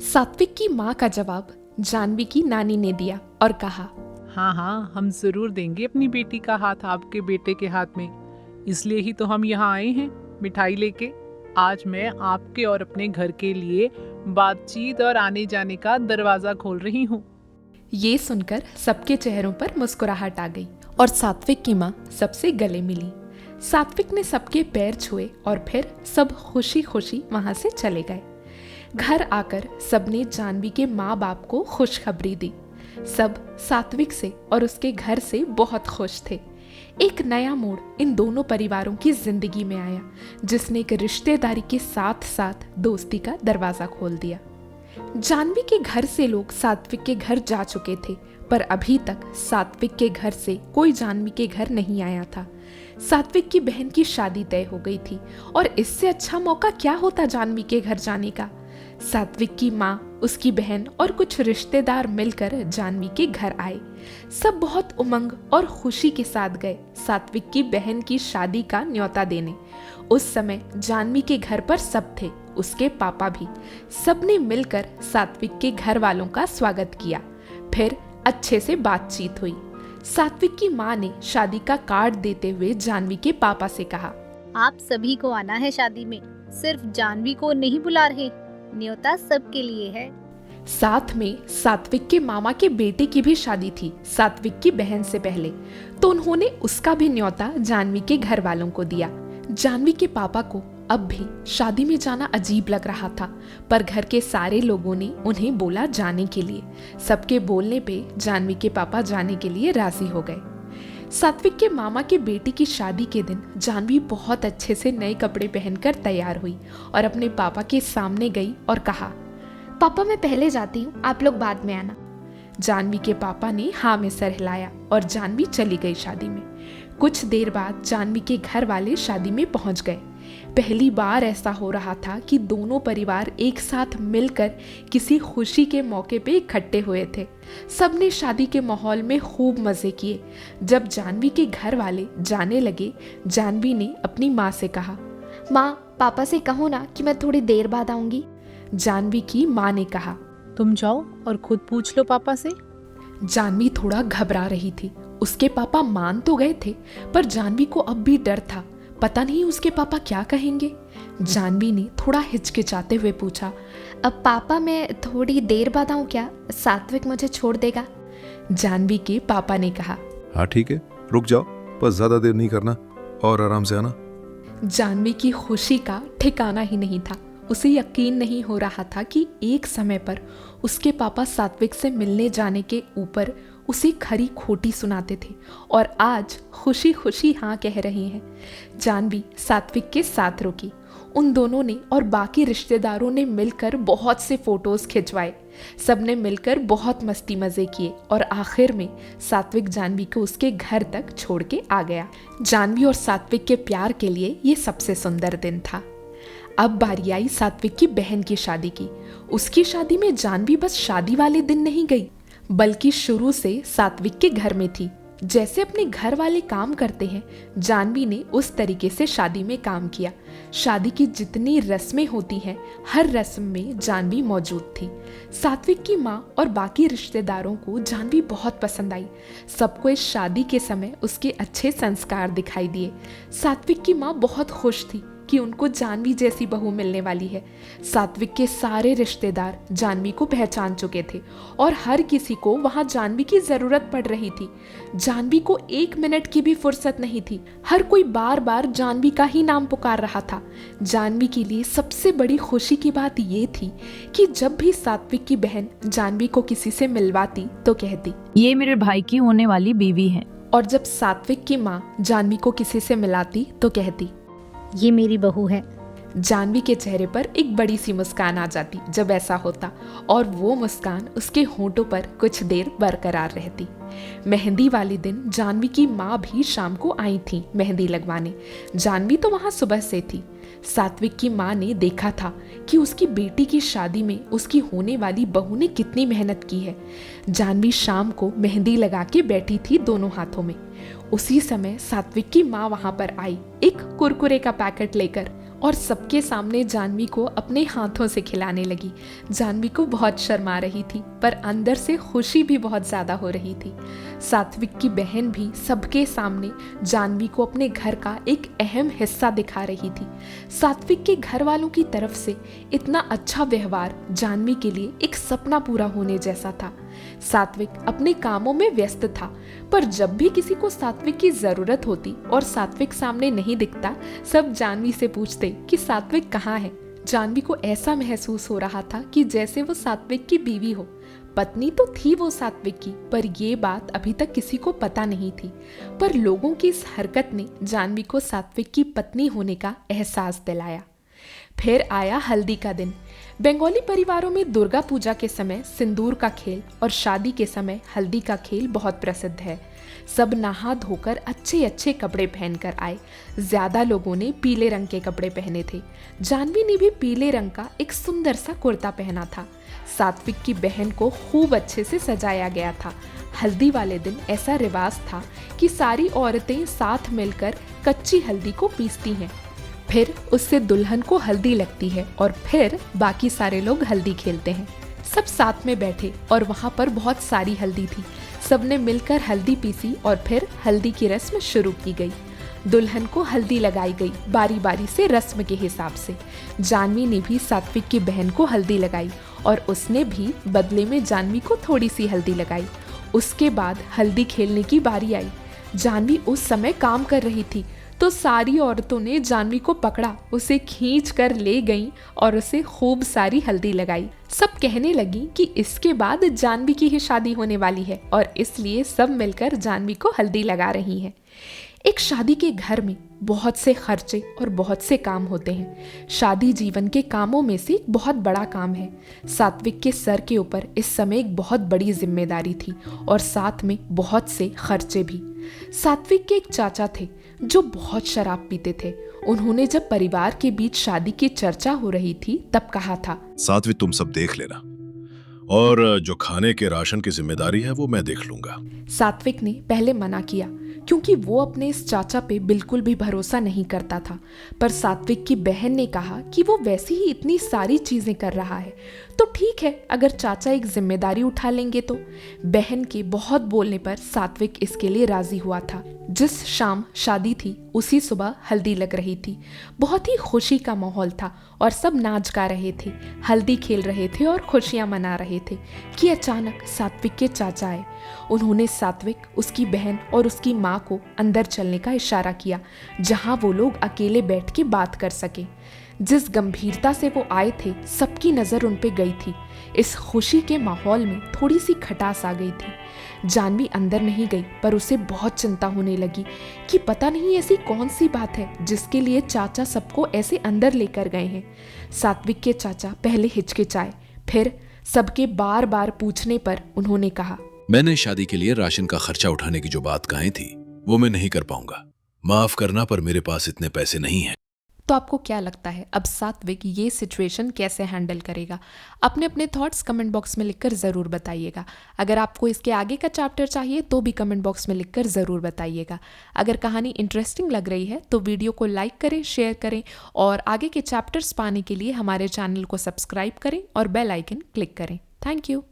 सात्विक की माँ का जवाब जाह्नवी की नानी ने दिया और कहा, हाँ हाँ, हम जरूर देंगे अपनी बेटी का हाथ आपके बेटे के हाथ में। इसलिए ही तो हम यहाँ आए हैं मिठाई लेके। आज मैं आपके और अपने घर के लिए बातचीत और आने जाने का दरवाजा खोल रही हूँ। ये सुनकर सबके चेहरों पर मुस्कुराहट आ गई और सात्विक की माँ सबसे गले मिली। सात्विक ने सबके पैर छुए और फिर सब खुशी खुशी वहां से चले गए। घर आकर सबने जाह्नवी के माँ बाप को खुशखबरी दी। सब सात्विक से और उसके घर से बहुत खुश थे। एक नया मोड़ इन दोनों परिवारों की जिंदगी में आया, जिसने एक रिश्तेदारी के साथ साथ दोस्ती का दरवाजा खोल दिया। जाह्नवी के घर से लोग सात्विक के घर जा चुके थे, पर अभी तक सात्विक के घर से कोई जाह्नवी के घर नहीं आया था। सात्विक की बहन की शादी तय हो गई थी और इससे अच्छा मौका क्या होता जाह्नवी के घर जाने का। सात्विक की माँ, उसकी बहन और कुछ रिश्तेदार मिलकर जाह्नवी के घर आए। सब बहुत उमंग और खुशी के साथ गए सात्विक की बहन की शादी का न्योता देने। उस समय जाह्नवी के घर पर सब थे, उसके पापा भी। सबने मिलकर सात्विक के घर वालों का स्वागत किया। फिर अच्छे से बातचीत हुई। सात्विक की माँ ने शादी का कार्ड देते हुए जाह्नवी के पापा से कहा, आप सभी को आना है शादी में, सिर्फ जाह्नवी को नहीं बुला रहे, न्योता सबके लिए है। साथ में सात्विक के मामा के बेटे की भी शादी थी सात्विक की बहन से पहले, तो उन्होंने उसका भी न्योता जाह्नवी के घर वालों को दिया। जाह्नवी के पापा को अब भी शादी में जाना अजीब लग रहा था, पर घर के सारे लोगों ने उन्हें बोला जाने के लिए। सबके बोलने पे जाह्नवी के पापा जाने के लिए राजी हो गए। सात्विक के मामा के बेटी की शादी के दिन जाह्नवी बहुत अच्छे से नए कपड़े पहनकर तैयार हुई और अपने पापा के सामने गई और कहा, पापा मैं पहले जाती हूँ, आप लोग बाद में आना। जाह्नवी के पापा ने हाँ में सर हिलाया और जाह्नवी चली गई शादी में। कुछ देर बाद जाह्नवी के घर वाले शादी में पहुंच गए। पहली बार ऐसा हो रहा था कि दोनों परिवार एक साथ मिलकर किसी खुशी के मौके पे इकट्ठे हुए थे। सबने शादी के माहौल में खूब मजे किए। जब जाह्नवी के घर वाले जाने लगे, जाह्नवी ने अपनी माँ से कहा, माँ पापा से कहो ना कि मैं थोड़ी देर बाद आऊंगी। जाह्नवी की माँ ने कहा, तुम जाओ और खुद पूछ लो पापा से। जाह्नवी थोड़ा घबरा रही थी। उसके पापा मान तो गए थे, पर जाह्नवी को अब भी डर था, पता नहीं उसके पापा क्या कहेंगे। जाह्नवी ने थोड़ा हिचकिचाते हुए पूछा, अब पापा मैं थोड़ी देर बाद आऊँ क्या? सात्विक मुझे छोड़ देगा। जाह्नवी के पापा ने कहा, हाँ ठीक है, रुक जाओ, बस ज्यादा देर नहीं करना और आराम से आना। जाह्नवी की खुशी का ठिकाना ही नहीं था। उसे यकीन नहीं हो रहा था कि एक समय पर उसके पापा सात्विक से मिलने जाने के ऊपर उसे खरी खोटी सुनाते थे और आज खुशी खुशी हाँ कह रहे हैं। जाह्नवी सात्विक के साथ रुकी। उन दोनों ने और बाकी रिश्तेदारों ने मिलकर बहुत से फोटोज खिंचवाए। सबने मिलकर बहुत मस्ती मजे किए और आखिर में सात्विक जाह्नवी को उसके घर तक छोड़ के आ गया। जाह्नवी और सात्विक के प्यार के लिए ये सबसे सुंदर दिन था। अब बारी आई सात्विक की बहन की शादी की। उसकी शादी में जाह्नवी बस शादी वाले दिन नहीं गई, बल्कि शुरू से सात्विक के घर में थी। जैसे अपने घर वाले काम करते हैं, जाह्नवी ने उस तरीके से शादी में काम किया। शादी की जितनी रस्में होती हैं, हर रस्म में जाह्नवी मौजूद थी। सात्विक की माँ और बाकी रिश्तेदारों को जाह्नवी बहुत पसंद आई। सबको इस शादी के समय उसके अच्छे संस्कार दिखाई दिए। सात्विक की माँ बहुत खुश थी कि उनको जाह्नवी जैसी बहू मिलने वाली है। सात्विक के सारे रिश्तेदार जाह्नवी को पहचान चुके थे और हर किसी को वहां जाह्नवी की जरूरत पड़ रही थी। जाह्नवी को एक मिनट की भी फुर्सत नहीं थी। हर कोई बार बार जाह्नवी का ही नाम पुकार रहा था। जाह्नवी के लिए सबसे बड़ी खुशी की बात ये थी कि जब भी सात्विक की बहन जाह्नवी को किसी से मिलवाती तो कहती, ये मेरे भाई की होने वाली बीवी है। और जब सात्विक की माँ जाह्नवी को किसी से मिलाती तो कहती, ये मेरी बहू है। जाह्नवी के चेहरे पर एक बड़ी सी मुस्कान आ जाती जब ऐसा होता, और वो मुस्कान उसके होंठों पर कुछ देर बरकरार रहती। मेहंदी वाले दिन जाह्नवी की माँ भी शाम को आई थी मेहंदी लगवाने। जाह्नवी तो वहाँ सुबह से थी। सात्विक की माँ ने देखा था कि उसकी बेटी की शादी में उसकी होने वाली बहू ने कितनी मेहनत की है। जाह्नवी शाम को मेहंदी लगा के बैठी थी दोनों हाथों में। उसी समय सात्विक की माँ वहां पर आई, एक कुरकुरे का पैकेट लेकर। और सबके सामने जानवी को अपने हाथों से खिलाने लगी। जानवी को बहुत शर्मा रही थी, पर अंदर से खुशी भी बहुत ज़्यादा हो रही थी। सात्विक की बहन भी सबके सामने जानवी को अपने घर का एक अहम हिस्सा दिखा रही थी। सात्विक के घर वालों की तरफ से इतना अच्छा व्यवहार जानवी के लिए एक सपना पूरा होने जैसा था। सात्विक अपने कामों में व्यस्त था, पर जब भी किसी को सात्विक की जरूरत होती और सात्विक सामने नहीं दिखता, सब जानवी से पूछते कि सात्विक कहाँ है। जानवी को ऐसा महसूस हो रहा था कि जैसे वो सात्विक की बीवी हो। पत्नी तो थी वो सात्विक की, पर ये बात अभी तक किसी को पता नहीं थी। पर लोगों की इस हरकत ने जानवी को सात्विक की पत्नी होने का एहसास दिलाया। फिर आया हल्दी का दिन। बंगाली परिवारों में दुर्गा पूजा के समय सिंदूर का खेल और शादी के समय हल्दी का खेल बहुत प्रसिद्ध है। सब नहा धोकर अच्छे अच्छे कपड़े पहनकर आए। ज्यादा लोगों ने पीले रंग के कपड़े पहने थे। जानवी ने भी पीले रंग का एक सुंदर सा कुर्ता पहना था। सात्विक की बहन को खूब अच्छे से सजाया गया था। हल्दी वाले दिन ऐसा रिवाज था कि सारी औरतें साथ मिलकर कच्ची हल्दी को पीसती हैं। फिर उससे दुल्हन को हल्दी लगती है और फिर बाकी सारे लोग हल्दी खेलते हैं। सब साथ में बैठे और वहाँ पर बहुत सारी हल्दी थी। सबने मिलकर हल्दी पीसी और फिर हल्दी की रस्म शुरू की गई। दुल्हन को हल्दी लगाई गई बारी बारी से रस्म के हिसाब से। जानवी ने भी सात्विक की बहन को हल्दी लगाई और उसने भी बदले में जानवी को थोड़ी सी हल्दी लगाई। उसके बाद हल्दी खेलने की बारी आई। जानवी उस समय काम कर रही थी, तो सारी औरतों ने जानवी को पकड़ा, उसे खींच कर ले गईं और उसे खूब सारी हल्दी लगाई। सब कहने लगी कि इसके बाद जानवी की ही शादी होने वाली है और इसलिए सब मिलकर जानवी को हल्दी लगा रही हैं। एक शादी के घर में बहुत से खर्चे और बहुत से काम होते हैं। शादी जीवन के कामों में से एक बहुत बड़ा काम है। सात्विक के सर के ऊपर इस समय एक बहुत बड़ी जिम्मेदारी थी और साथ में बहुत से खर्चे भी। सात्विक के एक चाचा थे जो बहुत शराब पीते थे। उन्होंने जब परिवार के बीच शादी की चर्चा हो रही थी तब कहा था, सात्विक तुम सब देख लेना और जो खाने के राशन की जिम्मेदारी है वो मैं देख लूंगा। सात्विक ने पहले मना किया क्योंकि वो अपने इस चाचा पे बिल्कुल भी भरोसा नहीं करता था। पर सात्विक की बहन ने कहा कि वो वैसे ही इतनी सारी चीजें कर रहा है तो ठीक है, अगर चाचा एक जिम्मेदारी उठा लेंगे तो। बहन के बहुत बोलने पर सात्विक इसके लिए राजी हुआ था। जिस शाम शादी थी उसी सुबह हल्दी लग रही थी। बहुत ही खुशी का माहौल था और सब नाच गा रहे थे, हल्दी खेल रहे थे और खुशियां मना रहे थे कि अचानक सात्विक के चाचा आए। उन्होंने सात्विक, उसकी बहन और उसकी माँ को अंदर चलने का इशारा किया जहां वो लोग अकेले बैठ के बात कर सके। जिस गंभीरता से वो आए थे सबकी नज़र उन पे गई थी। इस खुशी के माहौल में थोड़ी सी खटास आ गई थी। जानवी अंदर नहीं गई, पर उसे बहुत चिंता होने लगी कि पता नहीं ऐसी कौन सी बात है जिसके लिए चाचा सबको ऐसे अंदर लेकर गए हैं। सात्विक के चाचा पहले हिचकिचाए, फिर सबके बार बार पूछने पर उन्होंने कहा, मैंने शादी के लिए राशन का खर्चा उठाने की जो बात कही थी वो मैं नहीं कर पाऊंगा। माफ करना, पर मेरे पास इतने पैसे नहीं हैं। तो आपको क्या लगता है अब सात्विक ये सिचुएशन कैसे हैंडल करेगा? अपने अपने थॉट्स कमेंट बॉक्स में लिखकर ज़रूर बताइएगा। अगर आपको इसके आगे का चैप्टर चाहिए तो भी कमेंट बॉक्स में लिखकर ज़रूर बताइएगा। अगर कहानी इंटरेस्टिंग लग रही है तो वीडियो को लाइक करें, शेयर करें और आगे के चैप्टर्स पाने के लिए हमारे चैनल को सब्सक्राइब करें और बेल आइकन क्लिक करें। Thank you.